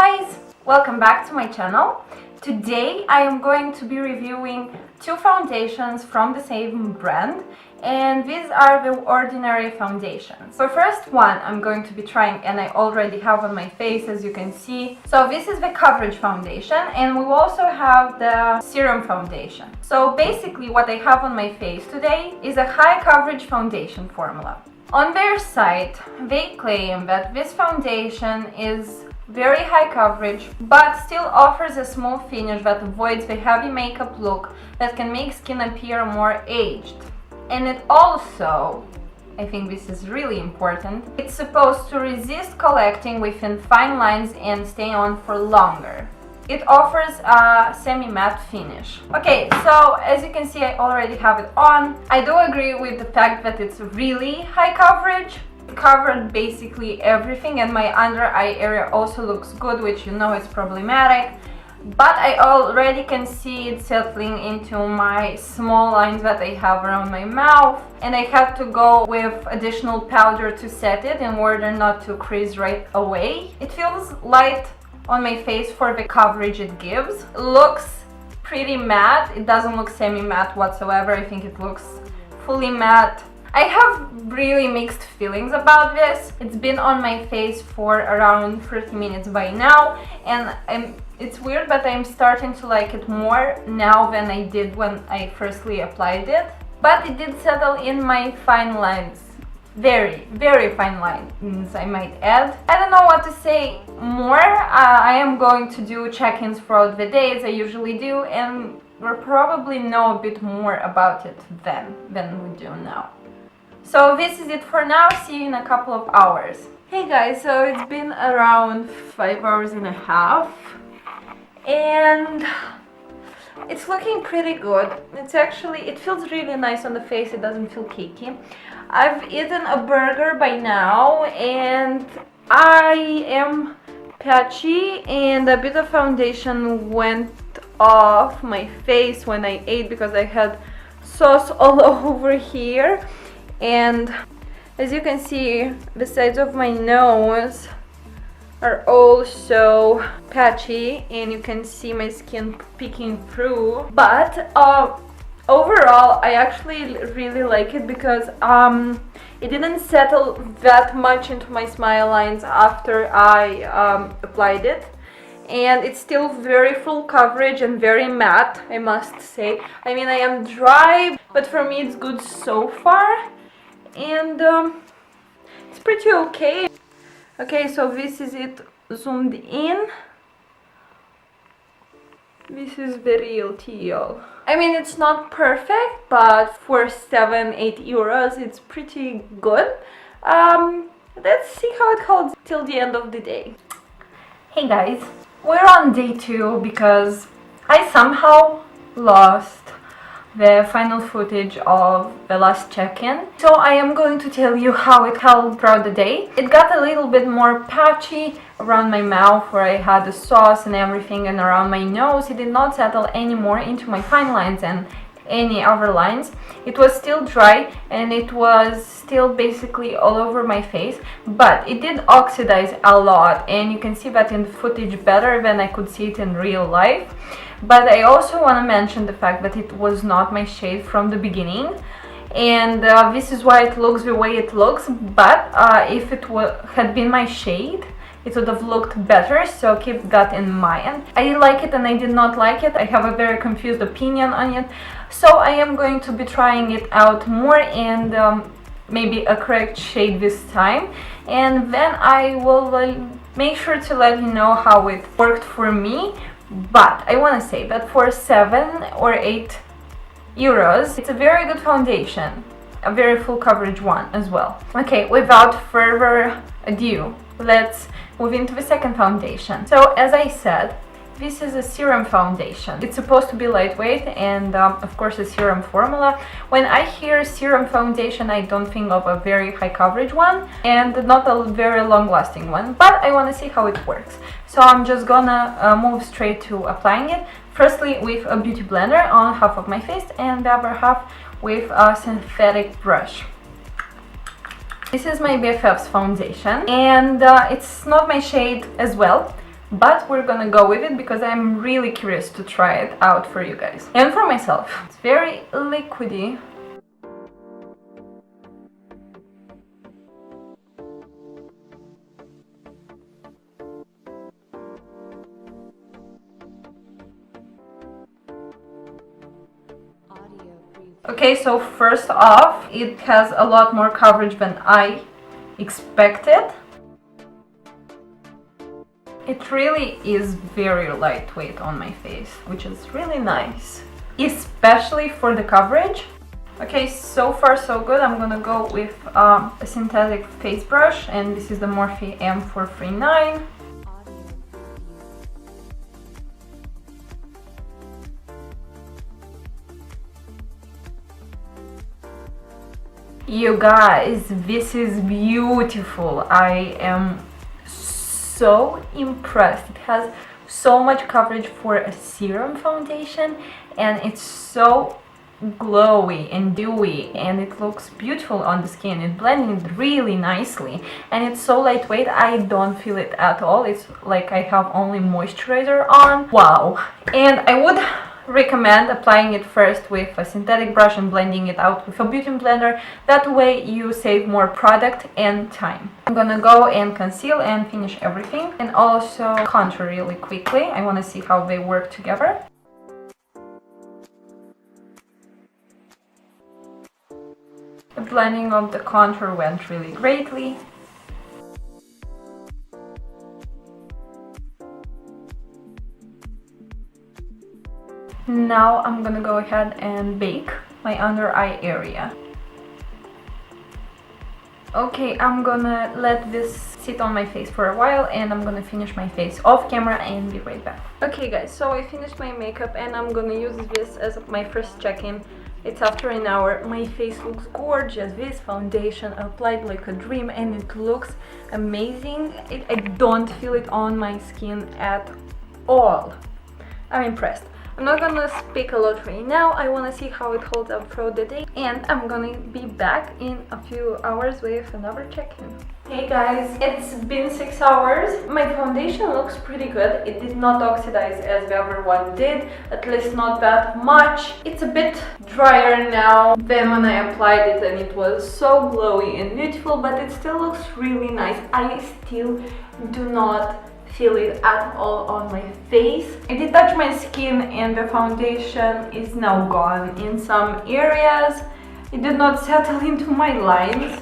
guys! Welcome back to my channel. Today I am going to be reviewing two foundations from the same brand, and these are the Ordinary foundations. The first one I'm going to be trying, and I already have on my face, as you can see. So this is the Coverage foundation, and we also have the Serum foundation. So basically what I have on my face today is a high coverage foundation formula. On their site, they claim that this foundation is very high coverage, but still offers a smooth finish that avoids the heavy makeup look that can make skin appear more aged. And it also, I think this is really important, it's supposed to resist collecting within fine lines and stay on for longer. It offers a semi-matte finish. Okay, so as you can see, I already have it on. I do agree with the fact that it's really high coverage. It covered basically everything, and my under eye area also looks good, which you know is problematic. But I already can see it settling into my small lines that I have around my mouth, and I had to go with additional powder to set it in order not to crease right away. It feels light on my face for the coverage it gives. It looks pretty matte. It doesn't look semi-matte whatsoever. I think it looks fully matte. I have really mixed feelings about this. It's been on my face for around 30 minutes by now, and it's weird, but I'm starting to like it more now than I did when I firstly applied it. But it did settle in my fine lines. Very, very fine lines, I might add. I don't know what to say more. I am going to do check-ins throughout the day, as I usually do, and we'll probably know a bit more about it then than we do now. So this is it for now. See you in a couple of hours. Hey guys, so it's been around 5 hours and a half, and it's looking pretty good. It feels really nice on the face. It doesn't feel cakey. I've eaten a burger by now, and I am patchy, and a bit of foundation went off my face when I ate because I had sauce all over here. And as you can see, the sides of my nose are also patchy, and you can see my skin peeking through. But overall, I actually really like it because it didn't settle that much into my smile lines after I applied it. And it's still very full coverage and very matte, I must say. I mean, I am dry, but for me it's good so far. And it's pretty okay. Okay, so this is it zoomed in. This is the real deal. I mean, it's not perfect, but for 7-8 euros it's pretty good. Let's see how it holds till the end of the day. Hey guys, we're on day 2 because I somehow lost the final footage of the last check-in. So I am going to tell you how it held throughout the day. It got a little bit more patchy around my mouth where I had the sauce and everything, and around my nose. It did not settle anymore into my fine lines and any other lines. It was still dry, and it was still basically all over my face, but it did oxidize a lot, and you can see that in the footage better than I could see it in real life. But I also want to mention the fact that it was not my shade from the beginning, and this is why it looks the way it looks. But if it had been my shade, it would have looked better, so keep that in mind. I like it and I did not like it. I have a very confused opinion on it, so I am going to be trying it out more and maybe a correct shade this time, and then I will make sure to let you know how it worked for me. But I want to say that for 7 or 8 euros, it's a very good foundation, a very full coverage one as well. Okay, without further ado, let's move into the second foundation. So as I said, this is a Serum foundation. It's supposed to be lightweight and of course a Serum formula. When I hear Serum foundation, I don't think of a very high coverage one and not a very long lasting one, but I want to see how it works. So I'm just gonna move straight to applying it. Firstly with a beauty blender on half of my face, and the other half with a synthetic brush. This is my BFF's foundation, and it's not my shade as well, but we're gonna go with it because I'm really curious to try it out for you guys and for myself. It's very liquidy. Okay, so first off, it has a lot more coverage than I expected. It really is very lightweight on my face, which is really nice, especially for the coverage. Okay, so far so good. I'm gonna go with a synthetic face brush, and this is the Morphe M439. You guys, this is beautiful. I am so impressed. It has so much coverage for a serum foundation, and it's so glowy and dewy, and it looks beautiful on the skin. It blended really nicely, and it's so lightweight. I don't feel it at all. It's like I have only moisturizer on. Wow. And I would recommend applying it first with a synthetic brush and blending it out with a beauty blender. That way you save more product and time. I'm gonna go and conceal and finish everything, and also contour really quickly. I want to see how they work together. The blending of the contour went really greatly. Now I'm gonna go ahead and bake my under eye area. Okay, I'm gonna let this sit on my face for a while, and I'm gonna finish my face off camera and be right back. Okay guys, so I finished my makeup, and I'm gonna use this as my first check-in. It's after an hour. My face looks gorgeous. This foundation applied like a dream, and it looks amazing. I don't feel it on my skin at all. I'm impressed. I'm not gonna speak a lot right now. I wanna see how it holds up throughout the day, and I'm gonna be back in a few hours with another check-in. Hey guys, it's been 6 hours. My foundation looks pretty good. It did not oxidize as the other one did, at least not that much. It's a bit drier now than when I applied it, and it was so glowy and beautiful, but it still looks really nice. I still do not feel it at all on my face. I did touch my skin, and the foundation is now gone in some areas. It did not settle into my lines,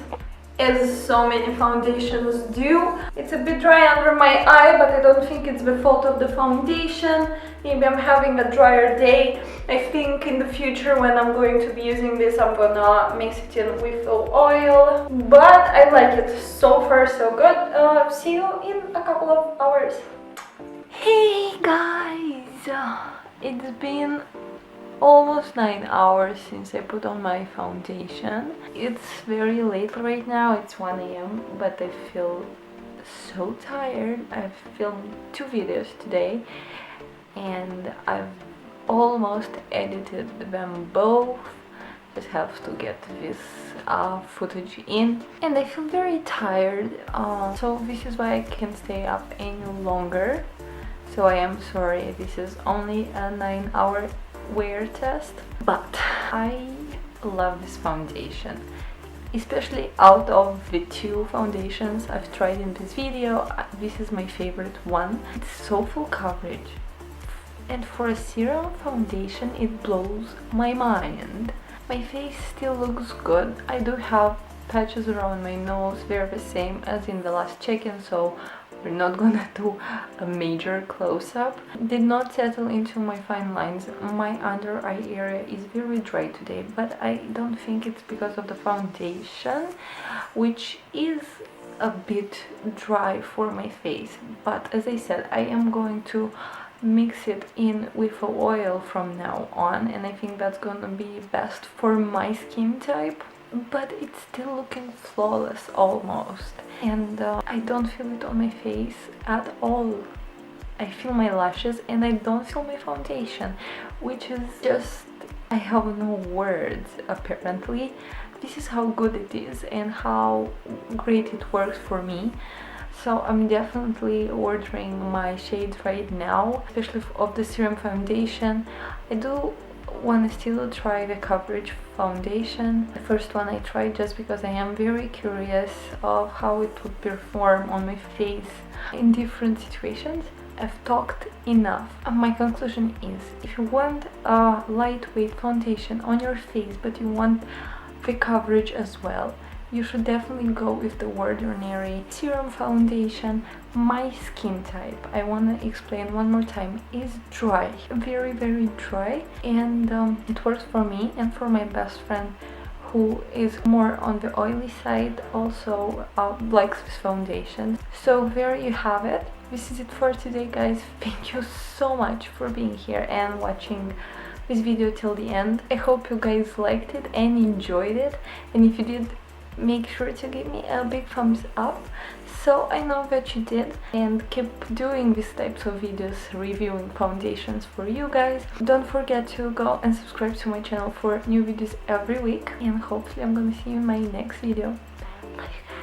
as so many foundations do. It's a bit dry under my eye, but I don't think it's the fault of the foundation. Maybe I'm having a drier day. I think in the future, when I'm going to be using this, I'm gonna mix it in with oil. But I like it. So far so good. See you in a couple of hours. Hey guys! It's been almost 9 hours since I put on my foundation. It's very late right now. It's 1 AM, but I feel so tired. I've filmed 2 videos today, and I've almost edited them both. Just have to get this footage in, and I feel very tired, so this is why I can't stay up any longer. So I am sorry, this is only a 9-hour wear test, but I love this foundation. Especially out of the 2 foundations I've tried in this video, this is my favorite one. It's so full coverage, and for a serum foundation it blows my mind. My face still looks good. I do have patches around my nose. They're the same as in the last check-in, so we're not gonna do a major close-up. Did not settle into my fine lines. My under eye area is very dry today, but I don't think it's because of the foundation, which is a bit dry for my face. But as I said, I am going to mix it in with oil from now on, and I think that's gonna be best for my skin type. But it's still looking flawless almost, and I don't feel it on my face at all. I feel my lashes, and I don't feel my foundation, which is just, I have no words apparently. This is how good it is and how great it works for me. So I'm definitely ordering my shades right now, especially of the Serum foundation. I do want to still try the coverage foundation. The first one I tried just because I am very curious of how it would perform on my face in different situations. I've talked enough. My conclusion is, if you want a lightweight foundation on your face but you want the coverage as well, you should definitely go with the ordinary Serum foundation. My skin type, I want to explain one more time, is dry, very very dry, and it works for me and for my best friend who is more on the oily side, also likes this foundation. So there you have it. This is it for today, guys. Thank you so much for being here and watching this video till the end. I hope you guys liked it and enjoyed it, and if you did, make sure to give me a big thumbs up so I know that you did, and keep doing these types of videos reviewing foundations for you guys. Don't forget to go and subscribe to my channel for new videos every week, and hopefully I'm gonna see you in my next video. Bye.